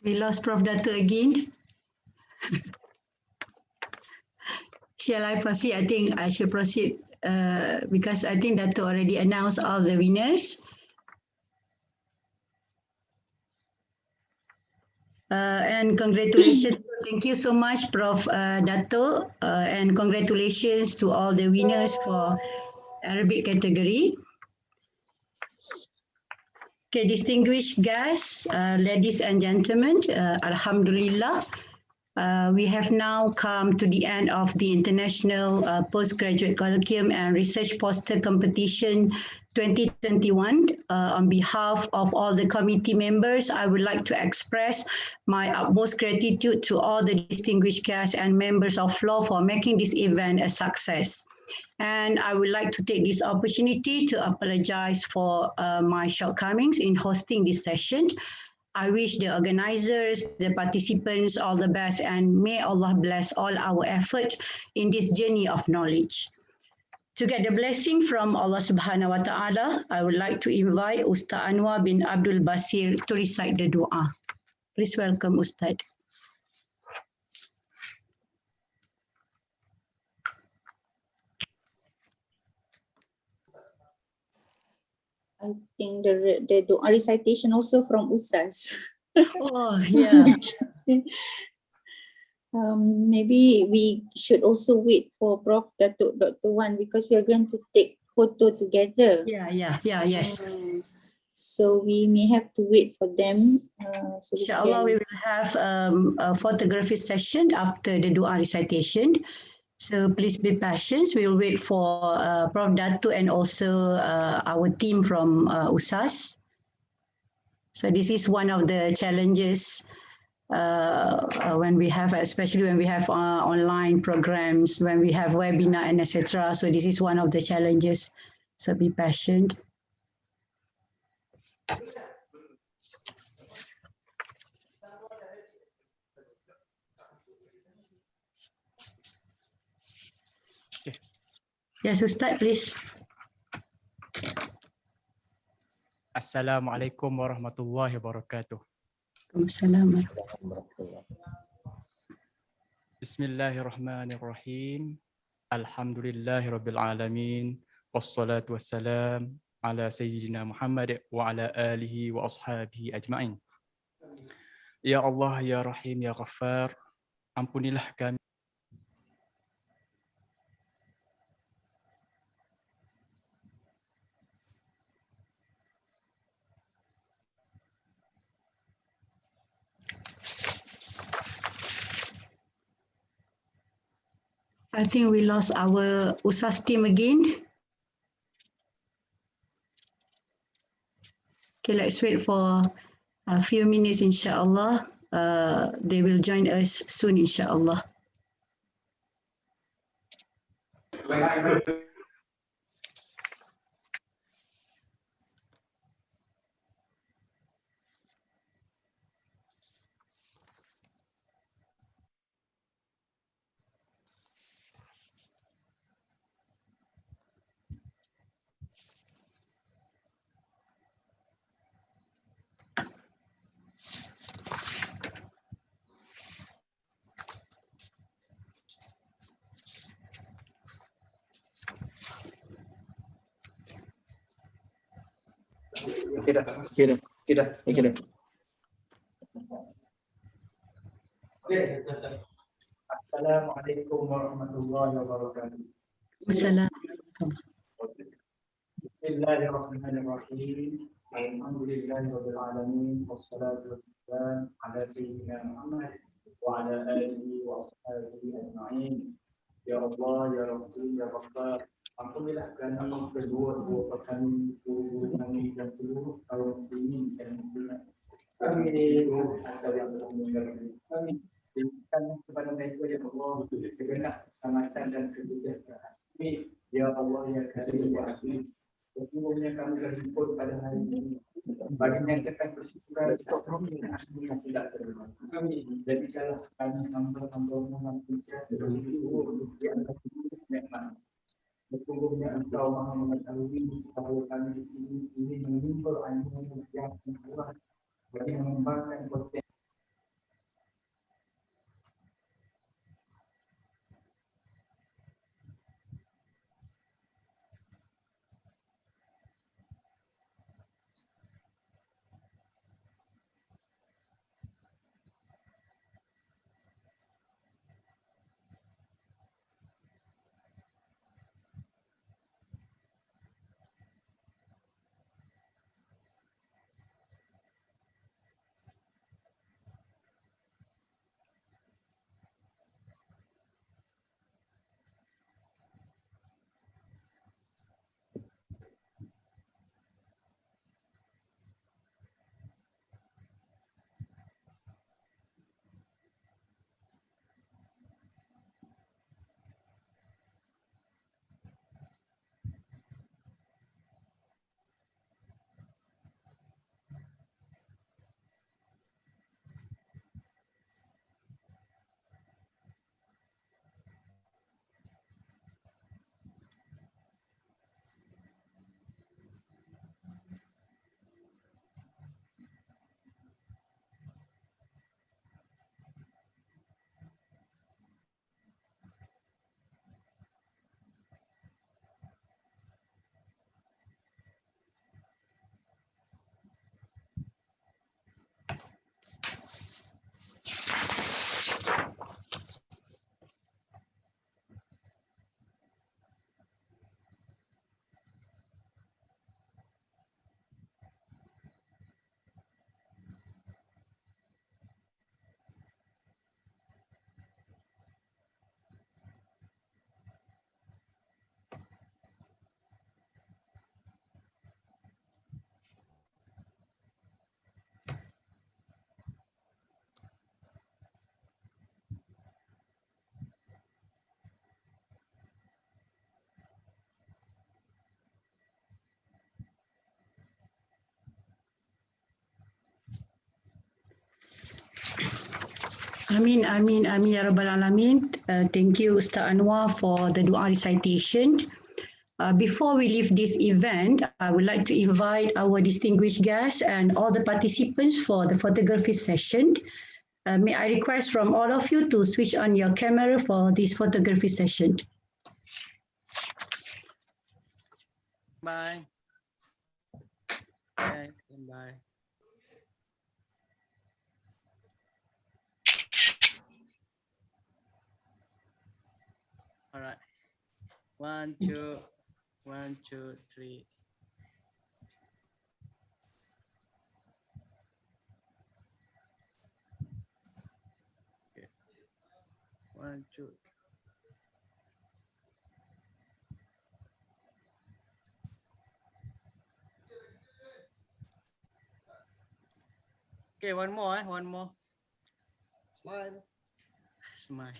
We lost Prof. Dato again. Shall I proceed? I think I should proceed because I think Dato already announced all the winners. And congratulations. Thank you so much, Prof. Dato, and congratulations to all the winners for Arabic category. Okay, distinguished guests, ladies and gentlemen, Alhamdulillah, we have now come to the end of the International Postgraduate Colloquium and Research Poster Competition 2021. On behalf of all the committee members, I would like to express my utmost gratitude to all the distinguished guests and members of FLOR for making this event a success. And I would like to take this opportunity to apologize for my shortcomings in hosting this session. I wish the organizers, the participants all the best, and may Allah bless all our efforts in this journey of knowledge. To get the blessing from Allah Subhanahu wa Ta'ala, I would like to invite Ustaz Anwar bin Abdul Basir to recite the dua. Please welcome Ustaz. I think the dua recitation also from Ustaz. Oh, yeah. Maybe we should also wait for Prof. Dr. Wan because we are going to take photo together. Yes. So we may have to wait for them. So Inshallah, we will have a photography session after the dua recitation. So please be patient. We'll wait for Prof. Dato and also our team from USAS. So this is one of the challenges when we have, especially when we have online programs, when we have webinar and etc. So this is one of the challenges. So be patient. Yes, Ustaz, please. Assalamualaikum warahmatullahi wabarakatuh. Waalaikumsalam. Bismillahirrahmanirrahim. Alhamdulillahirabbil alamin. Wassalatu wassalam ala sayyidina Muhammad wa ala alihi wa ashabihi ajma'in. Ya Allah, ya Rahim, ya Ghaffar, ampunilah kami. I think we lost our Ustaz team again. Okay, let's wait for a few minutes, inshallah. They will join us soon, inshallah. Kira. Assalamualaikum warahmatullahi wabarakatuh. Assalamualaikum. Bismillahirrahmanirrahim. Alhamdulillahirabbil alamin. Wassalatu wassalam ala sayyidina Muhammad wa ala alihi wa ashabihi ajma'in. Ya Allah, ya Rabbi, ya Ghaffar, ampunilah kami kedua-dua kami, guru kami dan seluruh kaum muslimin dan muslimat. Kami berikan kepada mereka, ya Allah, segenap keselamatan dan kesejahteraan. Amin. Ya Allah, ya Karim, ya Aziz, sesungguhnya kami berhimpun pada hari ini bagi menyatakan persyukuran kami yang tidak terima. Kami jadikanlah kami hamba-hamba-Mu yang sukses bersyukur di atas seluruh nikmat. Sesungguhnya Engkau Maha mengetahui bahawa kami di sini ingin mengimbau ilmu yang luas bagi mengembangkan potensi. Amin, amin, amin, ya Rabbal Alamin. Thank you, Ustaz Anwar, for the dua recitation. Before we leave this event, I would like to invite our distinguished guests and all the participants for the photography session. May I request from all of you to switch on your camera for this photography session. Bye. Bye. Bye. All right. 1, 2, 1, 2, 3. Okay. 1, 2. Okay, one more, one more. Smile. Smile.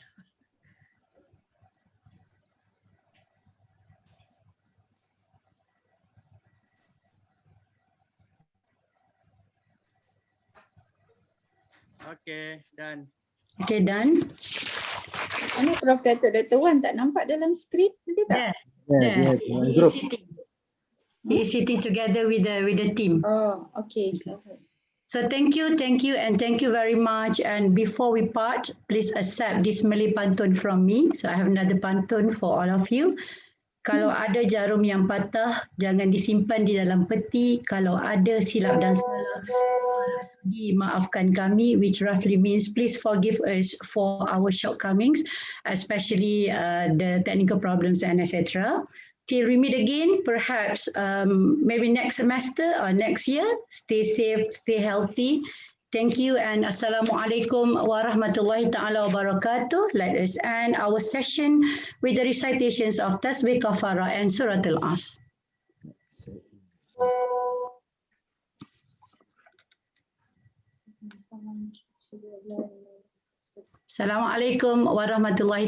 Okay, done. Okay, done. Mana Prof Datuk Dr. Wan tak nampak dalam skrip nanti tak? There. He is sitting. He is sitting together with the team. Oh, okay. So thank you, and thank you very much. And before we part, please accept this Malay pantun from me. So I have another pantun for all of you. Kalau ada jarum yang patah, jangan disimpan di dalam peti. Kalau ada silap dan salah, dimaafkan kami, which roughly means please forgive us for our shortcomings, especially the technical problems and etc. Till we meet again, perhaps maybe next semester or next year. Stay safe, stay healthy. Thank you and Assalamualaikum warahmatullahi ta'ala wabarakatuh. Let us end our session with the recitations of Tasbih Kafara and Surah Al-As. Assalamualaikum warahmatullahi ta'ala.